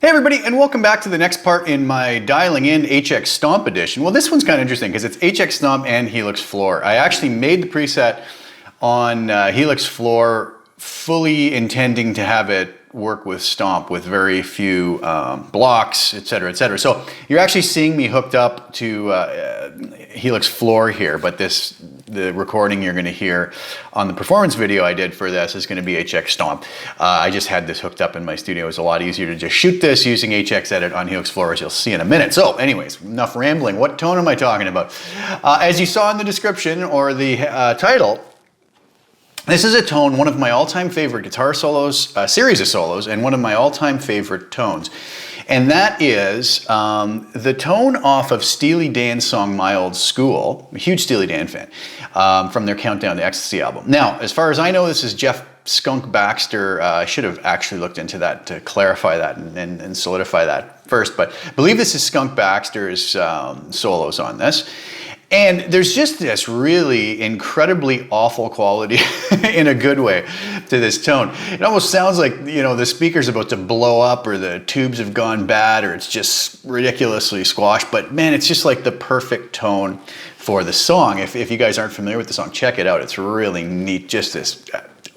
Hey everybody, and welcome back to the next part in my dialing in HX Stomp edition. Well, this one's kind of interesting because it's HX Stomp and Helix Floor. I actually made the preset on Helix Floor fully intending to have it work with Stomp with very few blocks, etc., etc. So you're actually seeing me hooked up to Helix Floor here, but the recording you're going to hear on the performance video I did for this is going to be HX Stomp. I just had this hooked up in my studio. It was a lot easier to just shoot this using HX Edit on Helix Floor, as you'll see in a minute. So anyways, enough rambling. What tone am I talking about? As you saw in the description or the title, this is a tone, one of my all-time favorite guitar solos, series of solos, and one of my all-time favorite tones. And that is the tone off of Steely Dan's song My Old School. I'm a huge Steely Dan fan, from their Countdown to Ecstasy album. Now, as far as I know, this is Jeff Skunk Baxter. I should have actually looked into that to clarify that and solidify that first, but I believe this is Skunk Baxter's solos on this. And there's just this really incredibly awful quality in a good way to this tone. It almost sounds like, you know, the speaker's about to blow up or the tubes have gone bad or it's just ridiculously squashed. But man, it's just like the perfect tone for the song. If you guys aren't familiar with the song, check it out. It's really neat, just this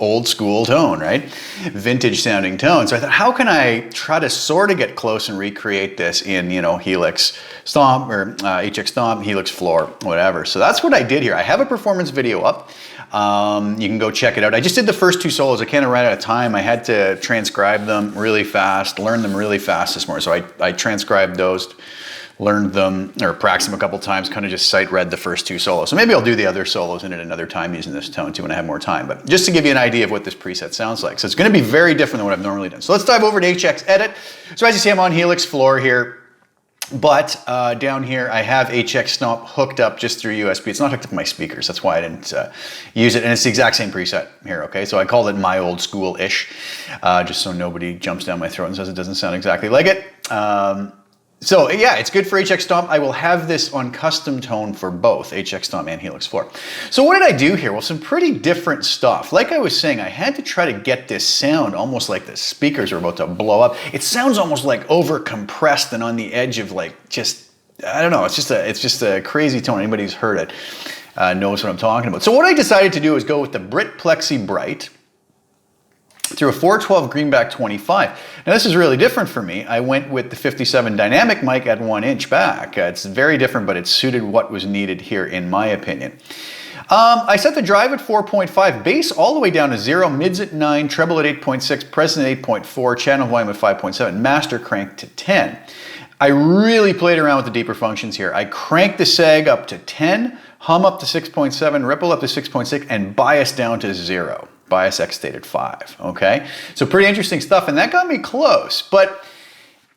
old school tone, right? Vintage sounding tone. So I thought, how can I try to sort of get close and recreate this in, you know, Helix Stomp or HX Stomp, Helix Floor, whatever. So that's what I did here. I have a performance video up. You can go check it out. I just did the first two solos. I kind of ran out of time. I had to transcribe them really fast, learn them really fast this morning. So I transcribed those, learned them, or practiced them a couple times, kind of just sight read the first two solos. So maybe I'll do the other solos in it another time using this tone too when I have more time. But just to give you an idea of what this preset sounds like. So it's going to be very different than what I've normally done. So let's dive over to HX Edit. So as you see, I'm on Helix Floor here. But down here, I have HX Stomp hooked up just through USB. It's not hooked up to my speakers. That's why I didn't use it. And it's the exact same preset here, okay? So I called it My Old School-ish, just so nobody jumps down my throat and says it doesn't sound exactly like it. So yeah, it's good for HX Stomp. I will have this on custom tone for both HX Stomp and Helix Floor. So what did I do here? Well, some pretty different stuff. Like I was saying, I had to try to get this sound almost like the speakers are about to blow up. It sounds almost like over compressed and on the edge of like just, I don't know, it's just a crazy tone. Anybody who's heard it knows what I'm talking about. So what I decided to do is go with the Brit Plexi Brt through a 412 Greenback 25. Now this is really different for me. I went with the 57 dynamic mic at 1 inch back. It's very different, but it suited what was needed here in my opinion. I set the drive at 4.5, bass all the way down to 0, mids at 9, treble at 8.6, present at 8.4, channel volume at 5.7, master crank to 10. I really played around with the deeper functions here. I cranked the sag up to 10, hum up to 6.7, ripple up to 6.6, and bias down to 0. Bias X state at 5, okay? So pretty interesting stuff, and that got me close, but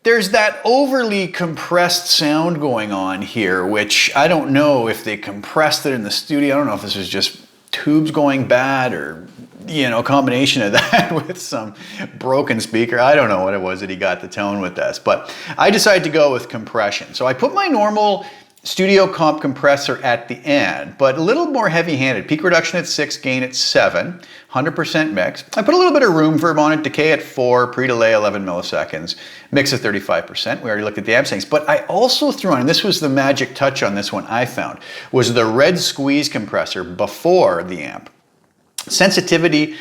there's that overly compressed sound going on here, which I don't know if they compressed it in the studio. I don't know if this was just tubes going bad or, you know, a combination of that with some broken speaker. I don't know what it was that he got the tone with this, but I decided to go with compression. So I put my normal studio comp compressor at the end, but a little more heavy-handed. Peak reduction at 6, gain at 7, 100% mix. I put a little bit of room verb on it, decay at 4, pre-delay 11 milliseconds, mix at 35%. We already looked at the amp settings, but I also threw on, and this was the magic touch on this one I found, was the red squeeze compressor before the amp. Sensitivity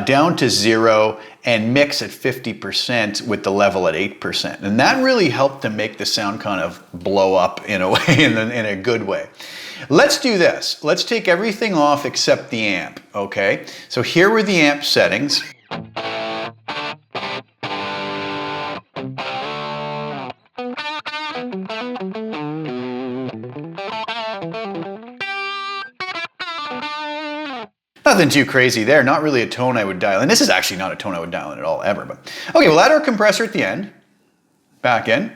down to 0 and mix at 50% with the level at 8%. And that really helped to make the sound kind of blow up in a way, in a good way. Let's do this. Let's take everything off except the amp, okay? So here were the amp settings. Nothing too crazy there, not really a tone I would dial in. This is actually not a tone I would dial in at all, ever. But okay, we'll add our compressor at the end. Back in.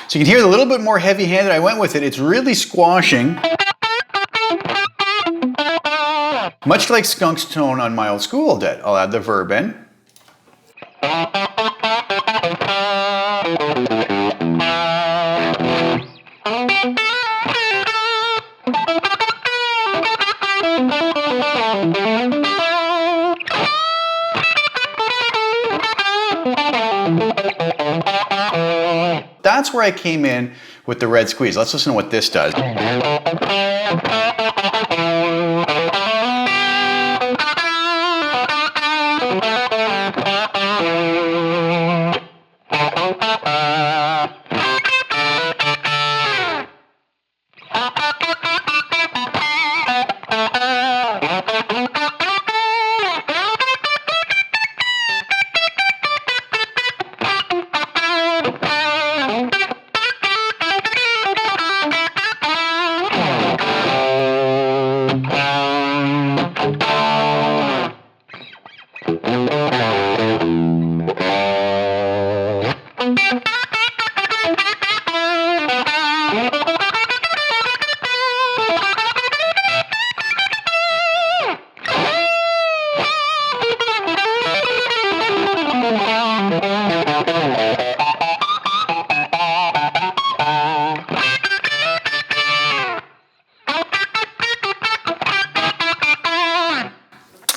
So you can hear it a little bit more heavy-handed. I went with it. It's really squashing. Much like Skunk's tone on My Old School did. I'll add the verb in. where I came in with the red squeeze. Let's listen to what this does.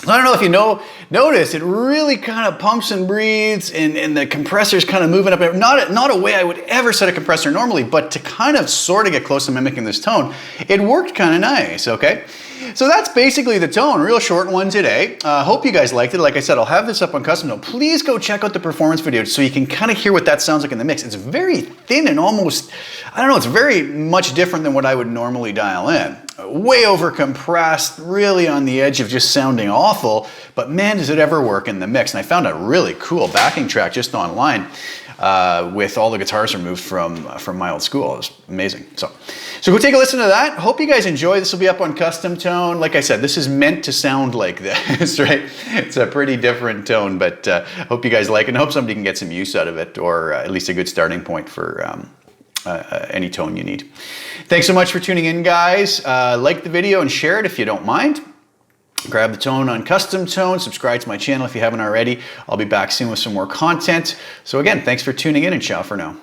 I don't know if you notice, it really kind of pumps and breathes, and the compressor's kind of moving up. Not a way I would ever set a compressor normally, but to kind of sort of get close to mimicking this tone, it worked kind of nice, okay? So that's basically the tone, real short one today. Hope you guys liked it. Like I said, I'll have this up on Custom Tone. Please go check out the performance video so you can kind of hear what that sounds like in the mix. It's very thin and almost, I don't know, it's very much different than what I would normally dial in. Way over compressed, really on the edge of just sounding awful, but man, does it ever work in the mix. And I found a really cool backing track just online with all the guitars removed from my old school. It was amazing. So go take a listen to that. Hope you guys enjoy. This will be up on Custom Tone. Like I said, this is meant to sound like this, right? It's a pretty different tone, but hope you guys like it, and hope somebody can get some use out of it, or at least a good starting point for any tone you need. Thanks so much for tuning in, guys. Like the video and share it if you don't mind. Grab the tone on Custom Tone. Subscribe to my channel if you haven't already. I'll be back soon with some more content. So again, thanks for tuning in, and ciao for now.